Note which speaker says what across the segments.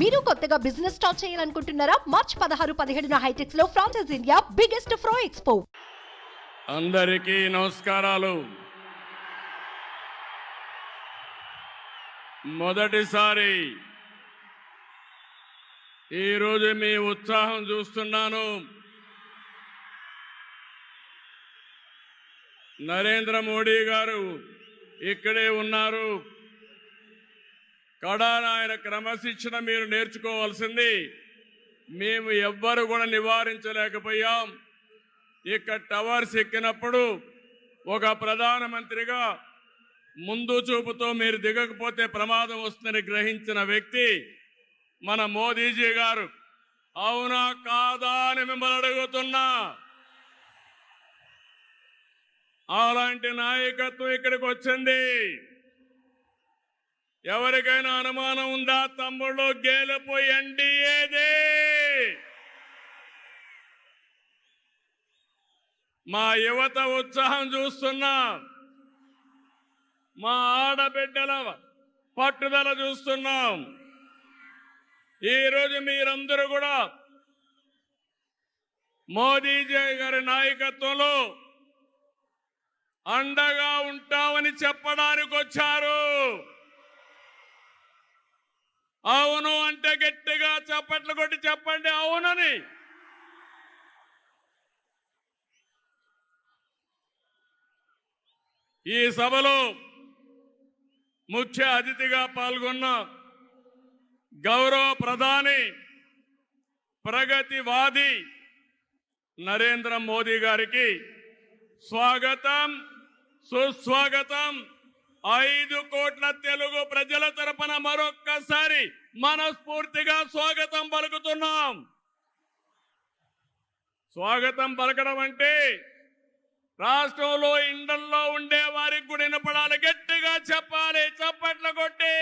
Speaker 1: మీరు కొత్తగా business start చేయాలనుకుంటున్నారా? మార్చ్ 16-17 హైటెక్స్ లో ఫ్రాన్సెస్ ఇండియా బిగ్గెస్ట్ ఫ్రో ఎక్స్పో.
Speaker 2: అందరికీ నమస్కారాలు. మొదటిసారి ఈరోజు మీ ఉత్సాహం చూస్తున్నాను. నరేంద్ర మోడీ గారు ఇక్కడే ఉన్నారు. కడాన ఆయన క్రమశిక్షణ మీరు నేర్చుకోవాల్సింది. మేము ఎవ్వరు కూడా నివారించలేకపోయాం. ఇక్కడ టవర్స్ ఎక్కినప్పుడు ఒక ప్రధానమంత్రిగా ముందు చూపుతో మీరు దిగకపోతే ప్రమాదం వస్తుందని గ్రహించిన వ్యక్తి మన మోదీజీ గారు. అవునా కాదా అని మిమ్మల్ని అడుగుతున్నా. అలాంటి నాయకత్వం ఇక్కడికి వచ్చింది. ఎవరికైనా అనుమానం ఉందా? తమ్ముళ్ళు, గెలుపు ఎన్డీఏదే. మా యువత ఉత్సాహం చూస్తున్నా, మా ఆడబిడ్డల పట్టుదల చూస్తున్నాం. ఈరోజు మీరందరూ కూడా మోదీజీ గారి నాయకత్వంలో అండగా ఉంటామని చెప్పడానికి వచ్చారు. అవును అంటే గట్టిగా చప్పట్లు కొట్టి చెప్పండి అవునని. ఈ సభలో ముఖ్య అతిథిగా పాల్గొన్న గౌరవ ప్రధాని, ప్రగతివాది నరేంద్ర మోదీ గారికి స్వాగతం, సుస్వాగతం. 5 కోట్ల తెలుగు ప్రజల తరపున మరొక్కసారి మనస్ఫూర్తిగా స్వాగతం పలుకుతున్నాం. స్వాగతం పలకడం అంటే రాష్ట్రంలో ఇండల్లో ఉండే వారికి కూడా వినపడాలి. గట్టిగా చెప్పాలి, చప్పట్లు కొట్టి.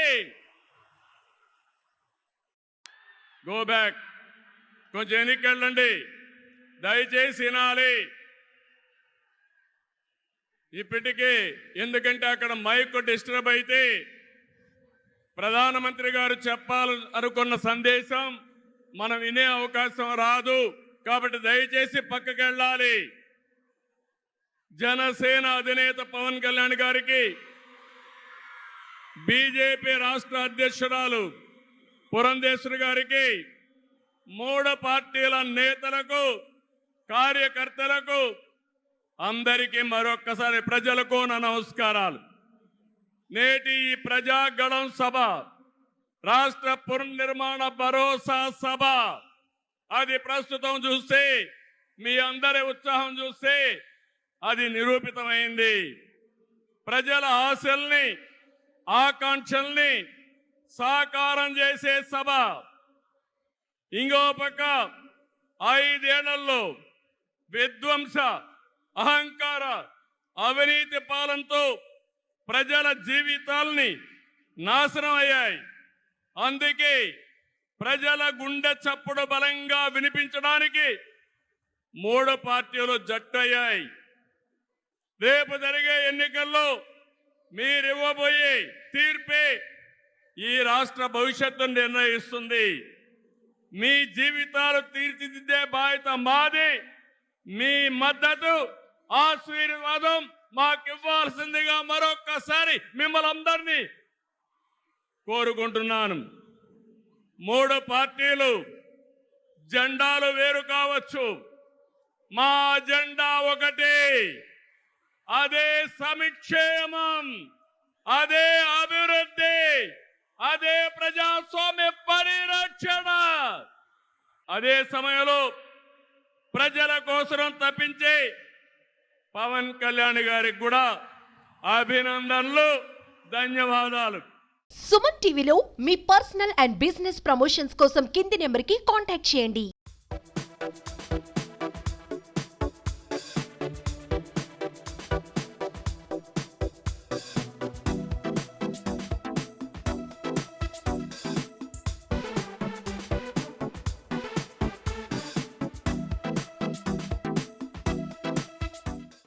Speaker 2: గో బ్యాక్, కొంచెం ఎన్నికెళ్ళండి, దయచేసి వినాలి. ఇప్పటికే ఎందుకంటే అక్కడ మైక్ డిస్టర్బ్ అయితే ప్రధానమంత్రి గారు చెప్పాలనుకున్న సందేశం మనం వినే అవకాశం రాదు. కాబట్టి దయచేసి పక్కకి వెళ్ళాలి. జనసేన అధినేత పవన్ కళ్యాణ్ గారికి, బీజేపీ రాష్ట్ర అధ్యక్షురాలు పురంధేశ్వరి గారికి, 3 పార్టీల నేతలకు, కార్యకర్తలకు, అందరికీ మరొక్కసారి ప్రజలకు నా నమస్కారాలు. నేటి ఈ ప్రజాగళం సభ రాష్ట్ర పునర్నిర్మాణ భరోసా సభ. అది ప్రస్తుతం చూస్తే, మీ అందరి ఉత్సాహం చూస్తే అది నిరూపితమైంది. ప్రజల ఆశల్ని, ఆకాంక్షల్ని సాకారం చేసే సభ. ఇంకో పక్క 5 ఏళ్లలో విధ్వంస, అహంకార, అవినీతి పాలనతో ప్రజల జీవితాల్ని నాశనం అయ్యాయి. అందుకే ప్రజల గుండె చప్పుడు బలంగా వినిపించడానికి 3 పార్టీలు జట్టయ్యాయి. రేపు జరిగే ఎన్నికల్లో మీరివ్వబోయే తీర్పే ఈ రాష్ట్ర భవిష్యత్తును నిర్ణయిస్తుంది. మీ జీవితాలు తీర్చిదిద్దే బాధ్యత మాది. మీ మద్దతు, ఆశీర్వాదం మాకివ్వాల్సిందిగా మరొక్కసారి మిమ్మల్ని అందరినీ కోరుకుంటున్నాను. 3 పార్టీలు జెండాలు వేరు కావచ్చు, మా జెండా ఒకటే. అదే సంక్షేమం, అదే అభివృద్ధి, అదే ప్రజాస్వామ్య పరిరక్షణ. అదే సమయంలో ప్రజల కోసం తప్పించే పవన్ కళ్యాణ్ గారికి కూడా అభినందనలు, ధన్యవాదాలు.
Speaker 1: సుమన్ టీవీలో మీ పర్సనల్ అండ్ బిజినెస్ ప్రమోషన్స్ కోసం కింది నెంబర్కి కాంటాక్ట్ చేయండి.